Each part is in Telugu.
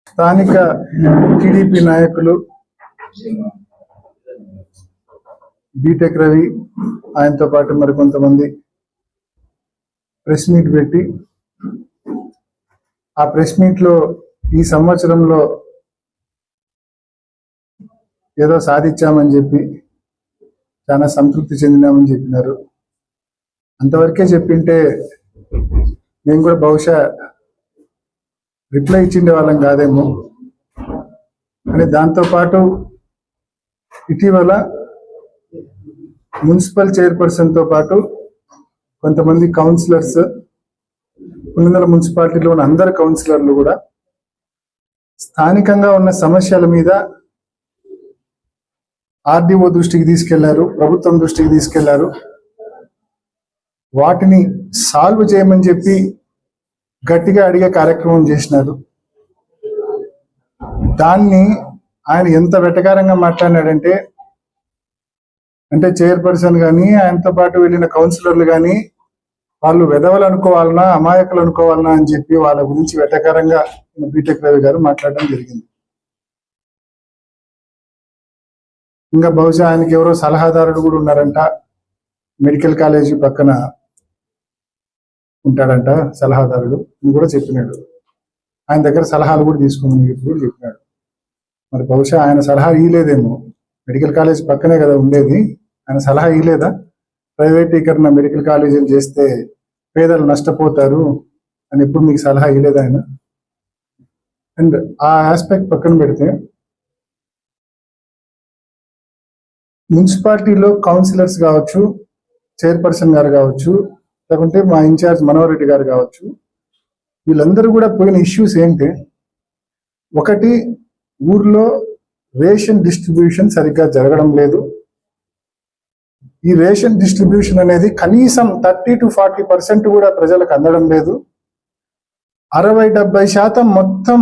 స్థానిక టీడీపీ నాయకులు బీటెక్ రవి ఆయనతో పాటు మరికొంతమంది ప్రెస్ మీట్ పెట్టి ఆ ప్రెస్ మీట్ లో ఈ సంవత్సరంలో ఏదో సాధించామని చెప్పి చాలా సంతృప్తి చెందినామని చెప్పినారు. అంతవరకే చెప్పింటే మేము కూడా బహుశా రిప్లై ఇచ్చిండే వాళ్ళం కాదేమో అని. దాంతోపాటు ఇటీవల మున్సిపల్ చైర్పర్సన్తో పాటు కొంతమంది కౌన్సిలర్స్, పులివెందుల మున్సిపాలిటీలో ఉన్న అందరు కౌన్సిలర్లు కూడా స్థానికంగా ఉన్న సమస్యల మీద ఆర్డీఓ దృష్టికి తీసుకెళ్లారు, ప్రభుత్వం దృష్టికి తీసుకెళ్లారు. వాటిని సాల్వ్ చేయమని చెప్పి గట్టిగా అడిగే కార్యక్రమం చేసినారు. దాన్ని ఆయన ఎంత వెటకారంగా మాట్లాడినాడంటే, అంటే చైర్పర్సన్ కానీ ఆయనతో పాటు వెళ్ళిన కౌన్సిలర్లు కానీ వాళ్ళు వెధవలు అనుకోవాలన్నా అమాయకులు అనుకోవాలన్నా అని చెప్పి వాళ్ళ గురించి వెటకారంగా బీటెక్ రవి గారు మాట్లాడడం జరిగింది. ఇంకా బహుశా ఆయనకి ఎవరో సలహాదారుడు కూడా ఉన్నారంట, మెడికల్ కాలేజీ పక్కన ఉంటాడంట సలహాదారుడు అని కూడా చెప్పినాడు. ఆయన దగ్గర సలహాలు కూడా తీసుకోమని ఇప్పుడు చెప్పినాడు. మరి బహుశా ఆయన సలహా ఇయ్యలేదేమో, మెడికల్ కాలేజ్ పక్కనే కదా ఉండేది, ఆయన సలహా ఇయ్యలేదా? ప్రైవేటీకరణ మెడికల్ కాలేజీలు చేస్తే పేదలు నష్టపోతారు అని ఎప్పుడు మీకు సలహా ఇయ్యలేదు ఆయన? అండ్ ఆ ఆస్పెక్ట్ పక్కన పెడితే, మున్సిపాలిటీలో కౌన్సిలర్స్ కావచ్చు, చైర్పర్సన్ గారు కావచ్చు, లేకుంటే మా ఇన్ఛార్జ్ మనోహర్ రెడ్డి గారు కావచ్చు, వీళ్ళందరూ కూడా పోయిన ఇష్యూస్ ఏంటి? ఒకటి, ఊర్లో రేషన్ డిస్ట్రిబ్యూషన్ సరిగ్గా జరగడం లేదు. ఈ రేషన్ డిస్ట్రిబ్యూషన్ అనేది కనీసం 30 to 40% కూడా ప్రజలకు అందడం లేదు. 60-70% మొత్తం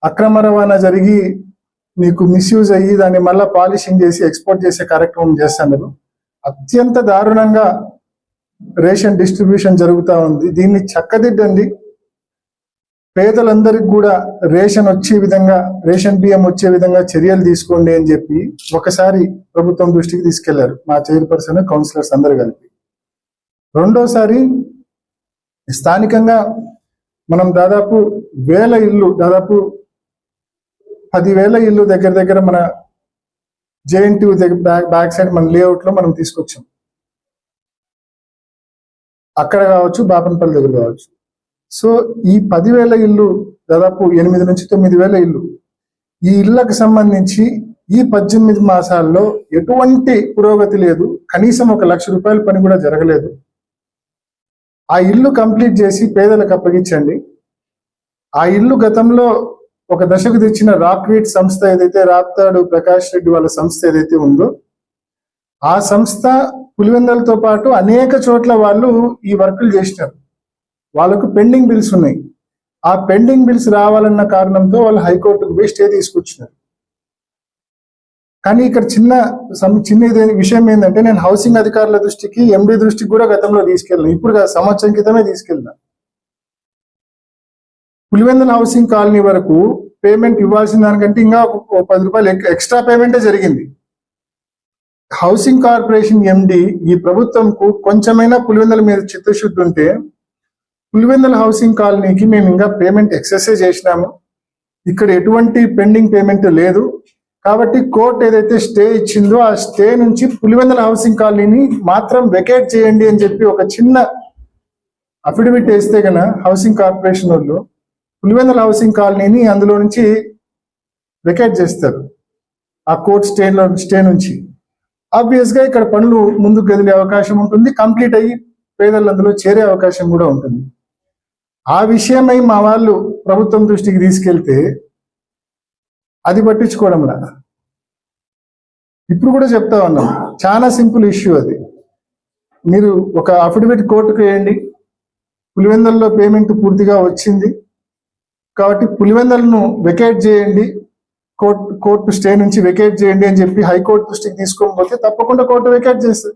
అక్రమ రవాణా జరిగి మీకు మిస్యూజ్ అయ్యి దాన్ని మళ్ళీ పాలిషింగ్ చేసి ఎక్స్పోర్ట్ చేసే కార్యక్రమం చేస్తున్నారు. అత్యంత దారుణంగా రేషన్ డిస్ట్రిబ్యూషన్ జరుగుతూ ఉంది. దీన్ని చక్కదిద్దండి, పేదలందరికీ కూడా రేషన్ వచ్చే విధంగా, రేషన్ బియ్యం వచ్చే విధంగా చర్యలు తీసుకోండి అని చెప్పి ఒకసారి ప్రభుత్వం దృష్టికి తీసుకెళ్లారు మా చైర్పర్సన్, కౌన్సిలర్స్ అందరు కలిపి. రెండోసారి స్థానికంగా మనం దాదాపు 1000 ఇల్లు, దాదాపు 10,000 ఇల్లు దగ్గర దగ్గర మన జేఎన్టీ బ్యాక్ సైడ్ మన లేఅవుట్ లో మనం తీసుకొచ్చాం. అక్కడ కావచ్చు, బాపనపల్లి దగ్గర కావచ్చు. సో ఈ 10,000 ఇల్లు, దాదాపు 8 నుంచి 9,000 ఇల్లు, ఈ ఇళ్లకు సంబంధించి ఈ 18 మాసాల్లో ఎటువంటి పురోగతి లేదు. కనీసం 1 లక్ష రూపాయల పని కూడా జరగలేదు. ఆ ఇల్లు కంప్లీట్ చేసి పేదలకు అప్పగించండి. ఆ ఇల్లు గతంలో ఒక దశకు తెచ్చిన రాక్వీట్ సంస్థ ఏదైతే, రాప్తాడు ప్రకాష్ రెడ్డి వాళ్ళ సంస్థ ఏదైతే ఉందో, ఆ సంస్థ పులివెందులతో పాటు అనేక చోట్ల వాళ్ళు ఈ వర్కులు చేసినారు. వాళ్ళకు పెండింగ్ బిల్స్ ఉన్నాయి. ఆ పెండింగ్ బిల్స్ రావాలన్న కారణంతో వాళ్ళు హైకోర్టుకు పోయి స్టే తీసుకొచ్చినారు. కానీ ఇక్కడ చిన్న విషయం ఏంటంటే, నేను హౌసింగ్ అధికారుల దృష్టికి, ఎండీ దృష్టికి కూడా గతంలో తీసుకెళ్ళాను. ఇప్పుడు సంవత్సరం క్రితమే తీసుకెళ్ళినా. పులివెందుల హౌసింగ్ కాలనీ వరకు పేమెంట్ ఇవ్వాల్సిన దానికంటే ఇంకా 10 రూపాయలు ఎక్స్ట్రా పేమెంటే జరిగింది. హౌసింగ్ కార్పొరేషన్ ఎండి ఈ ప్రభుత్వంకు కొంచెమైనా పులివెందుల మీద చిత్తశుద్ధి ఉంటే, పులివెందుల హౌసింగ్ కాలనీకి మేము ఇంకా పేమెంట్ ఎక్సెస్ చేసినాము, ఇక్కడ ఎటువంటి పెండింగ్ పేమెంట్ లేదు, కాబట్టి కోర్టు ఏదైతే స్టే ఇచ్చిందో ఆ స్టే నుంచి పులివెందుల హౌసింగ్ కాలనీని మాత్రం వెకేట్ చేయండి అని చెప్పి ఒక చిన్న అఫిడవిట్ వేస్తే గన హౌసింగ్ కార్పొరేషన్ వాళ్ళు పులివెందుల హౌసింగ్ కాలనీని అందులో నుంచి వెకేట్ చేస్తారు, ఆ కోర్టు స్టే నుంచి. ఆబ్వియస్ గా ఇక్కడ పనులు ముందుకు కదిలే అవకాశం ఉంటుంది, కంప్లీట్ అయ్యి పేదలు అందులో చేరే అవకాశం కూడా ఉంటుంది. ఆ విషయమై మా వాళ్ళు ప్రభుత్వం దృష్టికి తీసుకెళ్తే అది పట్టించుకోవడంలా. ఇప్పుడు కూడా చెప్తా ఉన్నాం, చాలా సింపుల్ ఇష్యూ అది. మీరు ఒక అఫిడవిట్ కోర్టుకు వేయండి, పులివెందులలో పేమెంట్ పూర్తిగా వచ్చింది కాబట్టి పులివెందులను వెకేట్ చేయండి, కోర్టు స్టే నుంచి వెకేట్ చేయండి అని చెప్పి హైకోర్టు దృష్టికి తీసుకోకపోతే తప్పకుండా కోర్టు వెకేట్ చేస్తుంది,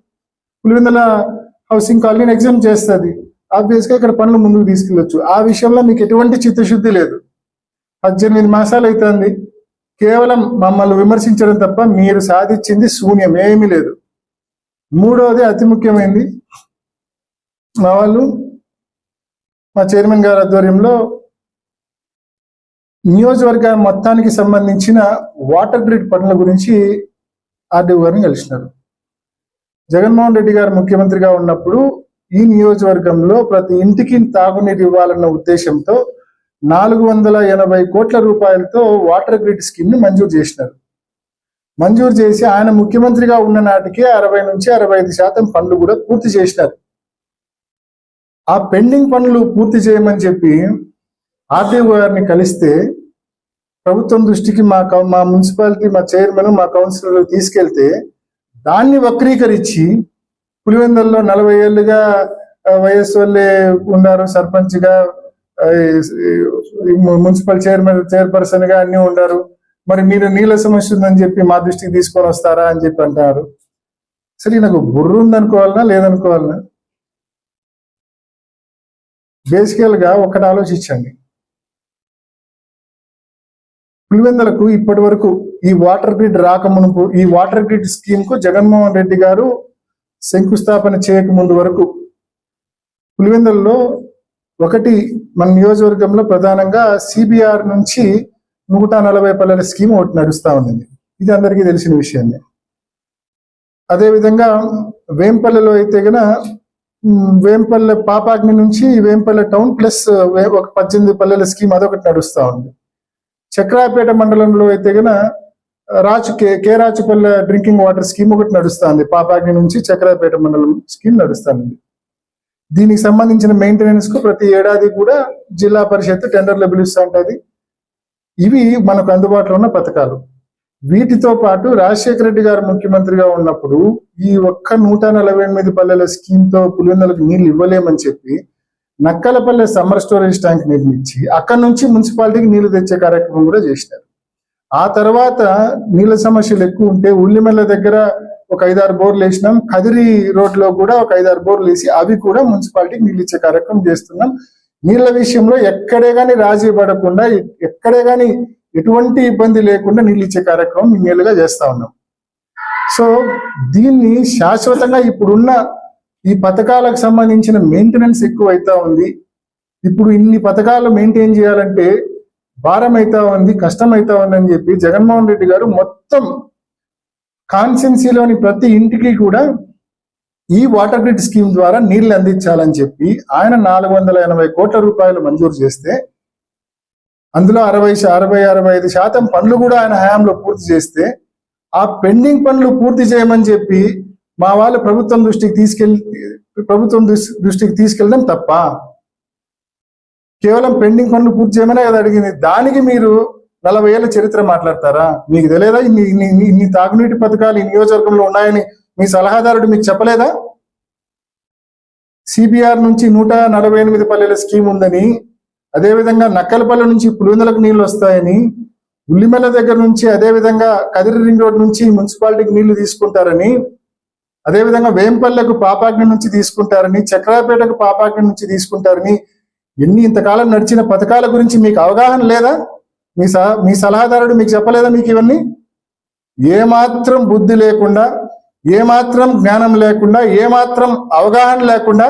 పులివెందుల హౌసింగ్ కాలనీని ఎగ్జామ్ చేస్తుంది. ఆబ్వియస్ గా ఇక్కడ పనులు ముందుకు తీసుకెళ్ళొచ్చు. ఆ విషయంలో మీకు ఎటువంటి చిత్తశుద్ధి లేదు. 18 మాసాలు అవుతుంది. కేవలం మమ్మల్ని విమర్శించడం తప్ప మీరు సాధించింది శూన్యం, ఏమీ లేదు. మూడవది అతి ముఖ్యమైనది, మా వాళ్ళు మా చైర్మన్ గారి ఆధ్వర్యంలో నియోజకవర్గ మొత్తానికి సంబంధించిన వాటర్ గ్రిడ్ పనుల గురించి ఆర్డీఓ గారిని కలిసినారు. జగన్మోహన్ రెడ్డి గారు ముఖ్యమంత్రిగా ఉన్నప్పుడు ఈ నియోజకవర్గంలో ప్రతి ఇంటికి తాగునీరు ఇవ్వాలన్న ఉద్దేశంతో 480 కోట్ల రూపాయలతో వాటర్ గ్రిడ్ స్కీమ్ ని మంజూరు చేసినారు. మంజూరు చేసి ఆయన ముఖ్యమంత్రిగా ఉన్న నాటికి 60 నుంచి 65% పనులు కూడా పూర్తి చేసినారు. ఆ పెండింగ్ పనులు పూర్తి చేయమని చెప్పి ఆర్డీఓ గారిని కలిస్తే ప్రభుత్వం దృష్టికి మా మున్సిపాలిటీ, మా చైర్మన్, మా కౌన్సిలర్లు తీసుకెళ్తే దాన్ని వక్రీకరించి పులివెందుల్లో 40 ఏళ్ళుగా వైఎస్ వాళ్ళే ఉన్నారు సర్పంచ్ గా, మున్సిపల్ చైర్పర్సన్ గా అన్ని ఉన్నారు, మరి మీరు నీళ్ళ సమస్య ఉందని చెప్పి మా దృష్టికి తీసుకొని వస్తారా అని చెప్పి అంటారు. సరే, నాకు బుర్ర ఉందనుకోవాలనా లేదనుకోవాలనా? బేసికల్ గా ఒకటి ఆలోచించండి. పులివెందులకు ఇప్పటి వరకు ఈ వాటర్ గ్రిడ్ రాకమునుపు, ఈ వాటర్ గ్రిడ్ స్కీమ్ కు జగన్మోహన్ రెడ్డి గారు శంకుస్థాపన చేయక ముందు వరకు పులివెందుల్లో ఒకటి మన నియోజకవర్గంలో ప్రధానంగా సిబిఆర్ నుంచి 140 పల్లెల స్కీమ్ ఒకటి నడుస్తా ఉంది. ఇది అందరికీ తెలిసిన విషయమే. అదేవిధంగా వేంపల్లెలో అయితే గన వేంపల్లె పాపాగ్ని నుంచి వేంపల్లె టౌన్ ప్లస్ ఒక 18 పల్లెల స్కీమ్ అదొకటి నడుస్తా ఉంది. చక్రాపేట మండలంలో అయితే గన కే రాచుపల్లె డ్రింకింగ్ వాటర్ స్కీమ్ ఒకటి నడుస్తుంది. పాపాగ్ని నుంచి చక్రాపేట మండలం స్కీమ్ నడుస్తుంది. దీనికి సంబంధించిన మెయింటెనెన్స్ కు ప్రతి ఏడాది కూడా జిల్లా పరిషత్ టెండర్లు పిలుస్తూ ఉంటుంది. ఇవి మనకు అందుబాటులో ఉన్న పథకాలు. వీటితో పాటు రాజశేఖర రెడ్డి గారు ముఖ్యమంత్రిగా ఉన్నప్పుడు ఈ ఒక్క 148 పల్లెల స్కీమ్ తో పులివెందులకు నీళ్లు ఇవ్వలేమని చెప్పి నక్కలపల్లె సమ్మర్ స్టోరేజ్ ట్యాంక్ నిర్మించి అక్కడి నుంచి మున్సిపాలిటీకి నీళ్లు తెచ్చే కార్యక్రమం కూడా చేసినారు. ఆ తర్వాత నీళ్ళ సమస్యలు ఎక్కువ ఉంటే ఉల్లిమెల్ల దగ్గర ఒక 5-6 బోర్లు వేసినాం. కదిరి రోడ్ లో కూడా ఒక 5-6 బోర్లు వేసి అవి కూడా మున్సిపాలిటీకి నీళ్ళు ఇచ్చే కార్యక్రమం చేస్తున్నాం. నీళ్ల విషయంలో ఎక్కడే గానీ రాజీ పడకుండా, ఎక్కడే గానీ ఎటువంటి ఇబ్బంది లేకుండా నీళ్ళు ఇచ్చే కార్యక్రమం ఇన్నేళ్ళుగా చేస్తా ఉన్నాం. సో దీన్ని శాశ్వతంగా ఇప్పుడున్న ఈ పథకాలకు సంబంధించిన మెయింటెనెన్స్ ఎక్కువ అవుతా ఉంది. ఇప్పుడు ఇన్ని పథకాలు మెయింటైన్ చేయాలంటే భారం అవుతా ఉంది, కష్టం అవుతా ఉంది అని చెప్పి జగన్మోహన్ రెడ్డి గారు మొత్తం కాన్స్టిట్యున్సీలోని ప్రతి ఇంటికి కూడా ఈ వాటర్ గ్రిడ్ స్కీమ్ ద్వారా నీళ్లు అందించాలని చెప్పి ఆయన 480 కోట్ల రూపాయలు మంజూరు చేస్తే అందులో 60-65% పనులు కూడా ఆయన హయాంలో పూర్తి చేస్తే ఆ పెండింగ్ పనులు పూర్తి చేయమని చెప్పి మా వాళ్ళు ప్రభుత్వం దృష్టికి తీసుకెళ్ళడం తప్ప? కేవలం పెండింగ్ పనులు పూర్తి చేయమనే కదా అడిగింది. దానికి మీరు 40 ఏళ్ల చరిత్ర మాట్లాడతారా? మీకు తెలియదా ఇన్ని తాగునీటి పథకాలు ఈ నియోజకవర్గంలో ఉన్నాయని మీ సలహాదారుడు మీకు చెప్పలేదా? సిబిఆర్ నుంచి 148 పల్లెల స్కీమ్ ఉందని, అదేవిధంగా నక్కలపల్లె నుంచి పులివెందులకు నీళ్లు వస్తాయని, ఉల్లిమెల్ల దగ్గర నుంచి అదేవిధంగా కదిరి రింగ్ రోడ్ నుంచి మున్సిపాలిటీకి నీళ్లు తీసుకుంటారని, అదేవిధంగా వేంపల్లెకు పాపాగ్ని నుంచి తీసుకుంటారని, చక్రాపేటకు పాపాగ్ని నుంచి తీసుకుంటారని, ఇంతకాలం నడిచిన పథకాల గురించి మీకు అవగాహన లేదా? మీ సలహాదారుడు మీకు చెప్పలేదా? మీకు ఇవన్నీ ఏమాత్రం బుద్ధి లేకుండా, ఏమాత్రం జ్ఞానం లేకుండా, ఏమాత్రం అవగాహన లేకుండా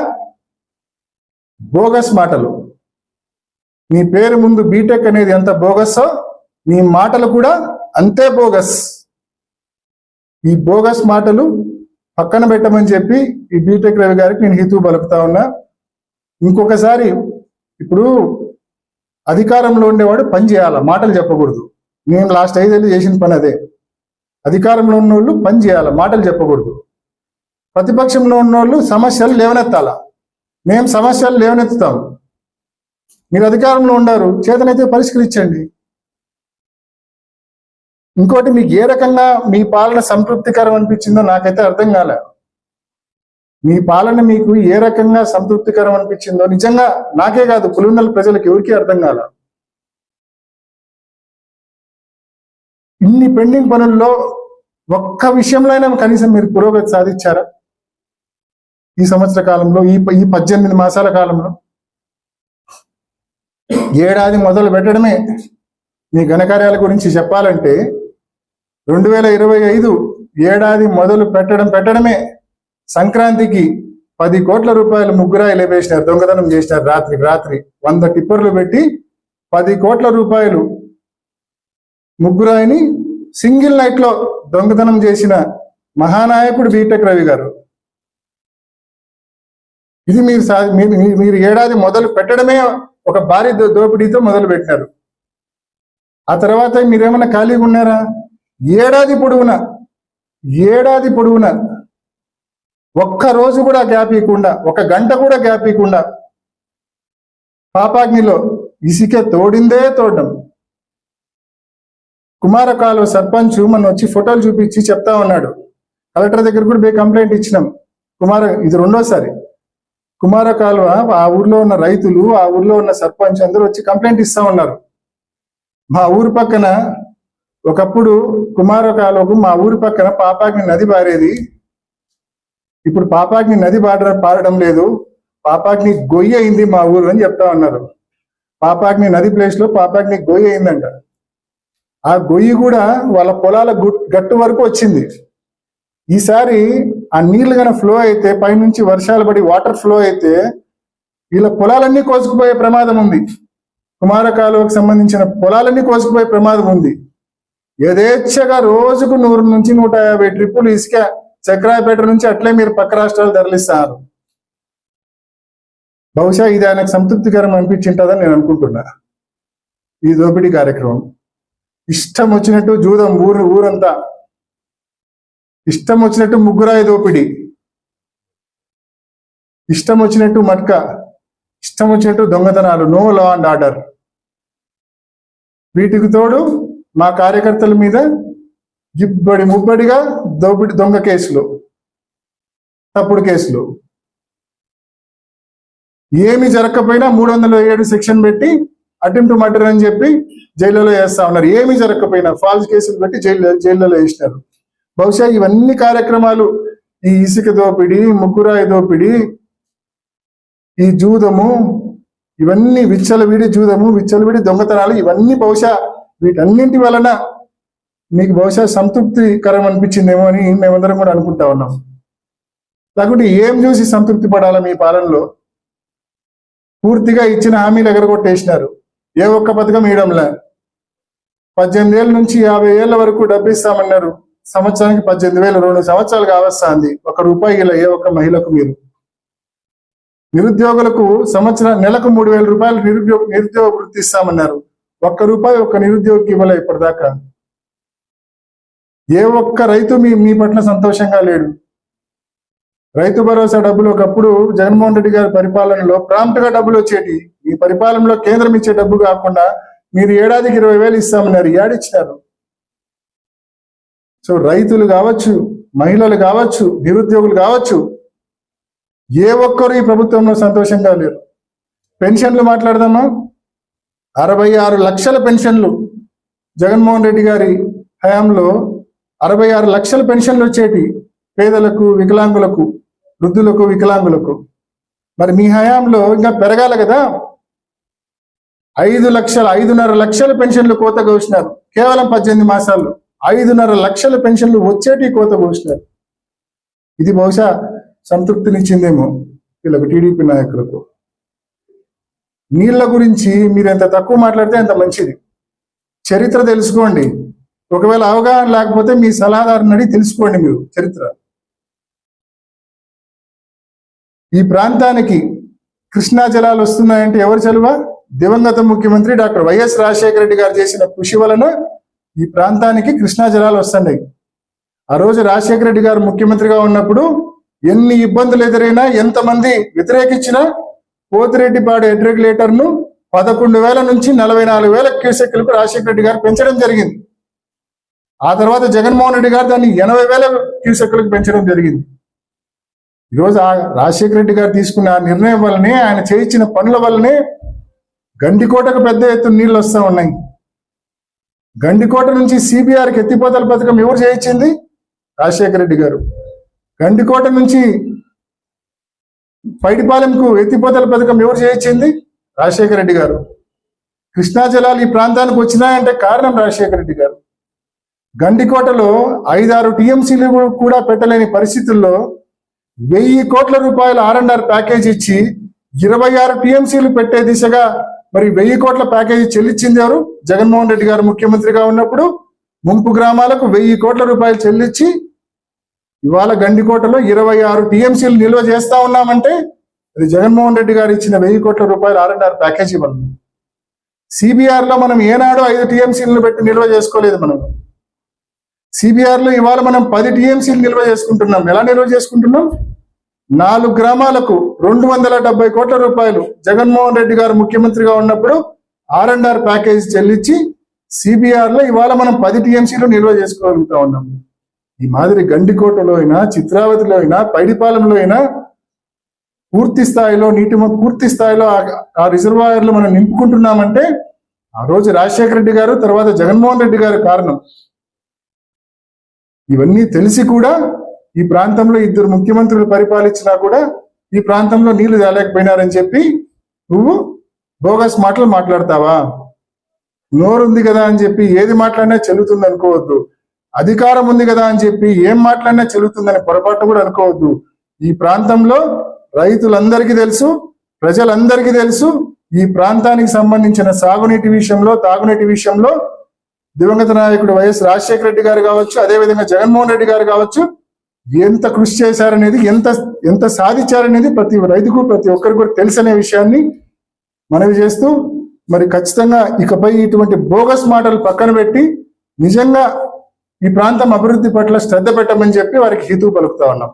బోగస్ మాటలు. నీ పేరు ముందు బీటెక్ అనేది ఎంత బోగస్సో నీ మాటలు కూడా అంతే బోగస్. ఈ బోగస్ మాటలు పక్కన పెట్టమని చెప్పి ఈ బీటెక్ రవి గారికి నేను హితవు పలుకుతా ఉన్నా. ఇంకొకసారి, ఇప్పుడు అధికారంలో ఉండేవాడు పని చేయాల, మాటలు చెప్పకూడదు. నేను లాస్ట్ 5 ఏళ్ళు చేసిన పని అదే. అధికారంలో ఉన్నోళ్ళు పని చేయాల, మాటలు చెప్పకూడదు. ప్రతిపక్షంలో ఉన్నోళ్ళు సమస్యలు లేవనెత్తాల. మేము సమస్యలు లేవనెత్తుతాం. మీరు అధికారంలో ఉండారు, చేతనైతే పరిష్కరించండి. ఇంకోటి, మీకు ఏ రకంగా మీ పాలన సంతృప్తికరం అనిపించిందో నాకైతే అర్థం కాలే. మీ పాలన మీకు ఏ రకంగా సంతృప్తికరం అనిపించిందో నిజంగా నాకే కాదు, పులివెందుల ప్రజలకు ఎవరికీ అర్థం కాల. ఇన్ని పెండింగ్ పనుల్లో ఒక్క విషయంలో అయినా కనీసం మీరు పురోగతి సాధించారా? ఈ సంవత్సర కాలంలో, ఈ 18 మాసాల కాలంలో ఏడాది మొదలు పెట్టడమే మీ ఘనకార్యాల గురించి చెప్పాలంటే 2025 ఏడాది మొదలు పెట్టడమే సంక్రాంతికి 10 కోట్ల రూపాయలు ముగ్గురాయి లేపేసినారు, దొంగతనం చేసినారు. రాత్రి 100 టిప్పర్లు పెట్టి 10 కోట్ల రూపాయలు ముగ్గురాయిని సింగిల్ నైట్ లో దొంగతనం చేసిన మహానాయకుడు బీటెక్ రవి గారు. ఇది మీరు ఏడాది మొదలు పెట్టడమే ఒక భారీ దోపిడీతో మొదలు పెట్టినారు. ఆ తర్వాత మీరేమన్నా ఖాళీగా ఉన్నారా? ఏడాది పొడవునా ఒక్క రోజు కూడా గ్యాప్ ఇవ్వకుండా, ఒక గంట కూడా గ్యాప్ ఇవ్వకుండా పాపాగ్నిలో ఇసుక తోడడం. కుమారకాలువ సర్పంచ్ మన వచ్చి ఫోటోలు చూపించి చెప్తా ఉన్నాడు. కలెక్టర్ దగ్గర కూడా పోయి కంప్లైంట్ ఇచ్చినాం. ఇది రెండోసారి. కుమారకాలువ ఆ ఊర్లో ఉన్న రైతులు, ఆ ఊర్లో ఉన్న సర్పంచ్ అందరూ వచ్చి కంప్లైంట్ ఇస్తా ఉన్నారు. మా ఊరు పక్కన ఒకప్పుడు కుమారకాలువకు మా ఊరి పక్కన పాపాగ్ని నది పారేది. ఇప్పుడు పాపాగ్ని నది పారడం లేదు, పాపాగ్ని గొయ్యి అయింది మా ఊరు అని చెప్తా ఉన్నారు. పాపాగ్ని నది ప్లేస్ లో పాపాగ్ని గొయ్యి అయిందంట. ఆ గొయ్యి కూడా వాళ్ళ పొలాల గట్టు వరకు వచ్చింది. ఈసారి ఆ నీళ్లు కనుక ఫ్లో అయితే, పైనుంచి వర్షాలు పడి వాటర్ ఫ్లో అయితే వీళ్ళ పొలాలన్నీ కోసుకుపోయే ప్రమాదం ఉంది. కుమారకాలువకు సంబంధించిన పొలాలన్నీ కోసుకుపోయే ప్రమాదం ఉంది. యథేచ్ఛగా రోజుకు 100 నుంచి 150 ట్రిప్పులు ఇసుక చక్రాయపేట నుంచి అట్లే మీరు పక్క రాష్ట్రాలు తరలిస్తారు. బహుశా ఇది ఆయనకు సంతృప్తికరం అనిపించింటుందని నేను అనుకుంటున్నా. ఈ దోపిడీ కార్యక్రమం ఇష్టం వచ్చినట్టు జూదం, ఊరంతా ఇష్టం వచ్చినట్టు ముగ్గురాయి దోపిడీ, ఇష్టం వచ్చినట్టు మట్క, ఇష్టం వచ్చినట్టు దొంగతనాలు, నో లా అండ్ ఆర్డర్. వీటికి తోడు మా కార్యకర్తల మీద ముబ్బడిగా దొంగ కేసులు, తప్పుడు కేసులు. ఏమి జరగకపోయినా 307 సెక్షన్ పెట్టి అటెంప్ట్ మర్డర్ అని చెప్పి జైల్లో వేస్తా ఉన్నారు. ఏమి జరగకపోయినా ఫాల్స్ కేసులు పెట్టి జైల్లో వేసినారు. బహుశా ఇవన్నీ కార్యక్రమాలు, ఈ ఇసుక దోపిడీ, ముగ్గురాయి దోపిడీ, ఈ జూదము, ఇవన్నీ విచ్చలవిడి దొంగతనాలు, ఇవన్నీ బహుశా వీటన్నింటి వలన మీకు బహుశా సంతృప్తికరం అనిపించిందేమో అని మేమందరం కూడా అనుకుంటా ఉన్నాం. లేకుంటే ఏం చూసి సంతృప్తి పడాలా? మీ పాలనలో పూర్తిగా ఇచ్చిన హామీలు ఎగరగొట్టేసినారు. ఏ ఒక్క పథకం ఇవ్వడంలే. 18 ఏళ్ళ నుంచి 50 ఏళ్ల వరకు డబ్బు ఇస్తామన్నారు. సంవత్సరానికి 18,000, 2 సంవత్సరాలు కావస్తుంది. ₹1 ఏ ఒక్క మహిళకు మీరు. నిరుద్యోగులకు నెలకు ₹3,000 నిరుద్యోగ వృత్తి ఇస్తామన్నారు. ₹1 ఒక్క నిరుద్యోగికి ఇవ్వలే ఇప్పటిదాకా. ఏ ఒక్క రైతు మీ పట్ల సంతోషంగా లేడు. రైతు భరోసా డబ్బులు ఒకప్పుడు జగన్మోహన్ రెడ్డి గారి పరిపాలనలో ప్రాంప్ట్ గా డబ్బులు వచ్చేటి. ఈ పరిపాలనలో కేంద్రం ఇచ్చే డబ్బు కాకుండా మీరు ఏడాదికి 20,000 ఇస్తామన్నారు. ఏడిచ్చినారు. సో రైతులు కావచ్చు, మహిళలు కావచ్చు, నిరుద్యోగులు కావచ్చు, ఏ ఒక్కరు ఈ ప్రభుత్వంలో సంతోషంగా లేరు. పెన్షన్లు మాట్లాడదామా? 66 లక్షల పెన్షన్లు జగన్మోహన్ రెడ్డి గారి హయాంలో 66 లక్షల పెన్షన్లు వచ్చేటి పేదలకు, వికలాంగులకు, వృద్ధులకు, వికలాంగులకు. మరి మీ హయాంలో ఇంకా పెరగాలి కదా. 5,5,5.5 లక్షల పెన్షన్లు కోత కోసినారు. కేవలం 18 మాసాల్లో 5.5 లక్షల పెన్షన్లు వచ్చేటి కోత కోసినారు. ఇది బహుశా సంతృప్తినిచ్చిందేమో వీళ్ళకు, టీడీపీ నాయకులకు. నీళ్ల గురించి మీరు ఎంత తక్కువ మాట్లాడితే అంత మంచిది. చరిత్ర తెలుసుకోండి. ఒకవేళ అవగాహన లేకపోతే మీ సలహాదారుని అడిగి తెలుసుకోండి మీరు చరిత్ర. ఈ ప్రాంతానికి కృష్ణా జలాలు వస్తున్నాయంటే ఎవరు చలువ? దివంగత ముఖ్యమంత్రి డాక్టర్ వైఎస్ రాజశేఖర రెడ్డి గారు చేసిన కృషి వలన ఈ ప్రాంతానికి కృష్ణా జలాలు వస్తున్నాయి. ఆ రోజు రాజశేఖర రెడ్డి గారు ముఖ్యమంత్రిగా ఉన్నప్పుడు ఎన్ని ఇబ్బందులు ఎదురైనా, ఎంతమంది వ్యతిరేకించినా పోతిరెడ్డిపాడు హెడ్ రెగ్యులేటర్ ను 11,000 నుంచి 44,000 క్యూసెక్లకు రాజశేఖర రెడ్డి గారు పెంచడం జరిగింది. ఆ తర్వాత జగన్మోహన్ రెడ్డి గారు దాన్ని 80,000 క్యూసెక్లకు పెంచడం జరిగింది. ఈరోజు రాజశేఖర రెడ్డి గారు తీసుకున్న నిర్ణయం వల్లనే, ఆయన చేయించిన పనుల వల్లనే గండికోటకు పెద్ద ఎత్తున నీళ్లు వస్తూ ఉన్నాయి. గండికోట నుంచి సిబిఆర్కి ఎత్తిపోతల పథకం ఎవరు చేయించింది? రాజశేఖర రెడ్డి గారు. గండికోట నుంచి పైడిపాలెంకు ఎత్తిపోతల పథకం ఎవరు చేయించింది? రాజశేఖర రెడ్డి గారు. కృష్ణా జలాలు ఈ ప్రాంతానికి వచ్చినాయంటే కారణం రాజశేఖర రెడ్డి గారు. గండికోటలో 5-6 టీఎంసీలు కూడా పెట్టలేని పరిస్థితుల్లో 1000 కోట్ల రూపాయల R&R ప్యాకేజ్ ఇచ్చి 26 టీఎంసీలు పెట్టే దిశగా మరి 1000 కోట్ల ప్యాకేజీ చెల్లించింది ఎవరు? జగన్మోహన్ రెడ్డి గారు ముఖ్యమంత్రిగా ఉన్నప్పుడు ముంపు గ్రామాలకు 1000 కోట్ల రూపాయలు చెల్లించి ఇవాళ గండికోటలో 26 టీఎంసీలు నిల్వ చేస్తా ఉన్నామంటే అది జగన్మోహన్ రెడ్డి గారు ఇచ్చిన 1000 కోట్ల రూపాయల R&R ప్యాకేజీ వల్ల. CBR లో మనం ఏనాడు 5 టీఎంసీలను పెట్టి నిల్వ చేసుకోలేదు. మనం CBR లో ఇవాళ మనం 10 టీఎంసీలు నిల్వ చేసుకుంటున్నాం. ఎలా నిల్వ చేసుకుంటున్నాం? 4 గ్రామాలకు 270 కోట్ల రూపాయలు జగన్మోహన్ రెడ్డి గారు ముఖ్యమంత్రిగా ఉన్నప్పుడు R&R ప్యాకేజ్ చెల్లించి CBR లో ఇవాళ మనం 10 టీఎంసీలు నిల్వ చేసుకోగలుగుతా ఉన్నాం. ఈ మాదిరి గండికోటలో అయినా, చిత్రావతిలో అయినా, పైడిపాలెంలో అయినా పూర్తి స్థాయిలో పూర్తి స్థాయిలో ఆ రిజర్వాయర్లు మనం నింపుకుంటున్నామంటే ఆ రోజు రాజశేఖర రెడ్డి గారు, తర్వాత జగన్మోహన్ రెడ్డి గారు కారణం. ఇవన్నీ తెలిసి కూడా ఈ ప్రాంతంలో 2 ముఖ్యమంత్రులు పరిపాలించినా కూడా ఈ ప్రాంతంలో నీళ్లు తేలేకపోయినారని చెప్పి నువ్వు బోగస్ మాటలు మాట్లాడతావా? నోరుంది కదా అని చెప్పి ఏది మాట్లాడినా చెల్లుతుంది అనుకోవద్దు. అధికారం ఉంది కదా అని చెప్పి ఏం మాట్లాడినా చెల్లుతుందని పొరపాటు కూడా అనుకోవద్దు. ఈ ప్రాంతంలో రైతులందరికీ తెలుసు, ప్రజలందరికీ తెలుసు, ఈ ప్రాంతానికి సంబంధించిన సాగునీటి విషయంలో, తాగునీటి విషయంలో దివంగత నాయకుడు వైఎస్ రాజశేఖర రెడ్డి గారు కావచ్చు, అదేవిధంగా జగన్మోహన్ రెడ్డి గారు కావచ్చు, ఎంత కృషి చేశారనేది, ఎంత సాధించారనేది ప్రతి రైతుకు, ప్రతి ఒక్కరికి కూడా తెలుసనే విషయాన్ని మనవి చేస్తూ, మరి ఖచ్చితంగా ఇకపై ఇటువంటి బోగస్ మాటలు పక్కన పెట్టి నిజంగా ఈ ప్రాంతం అభివృద్ధి పట్ల శ్రద్ధ పెట్టమని చెప్పి వారికి హితవు పలుకుతా ఉన్నాం.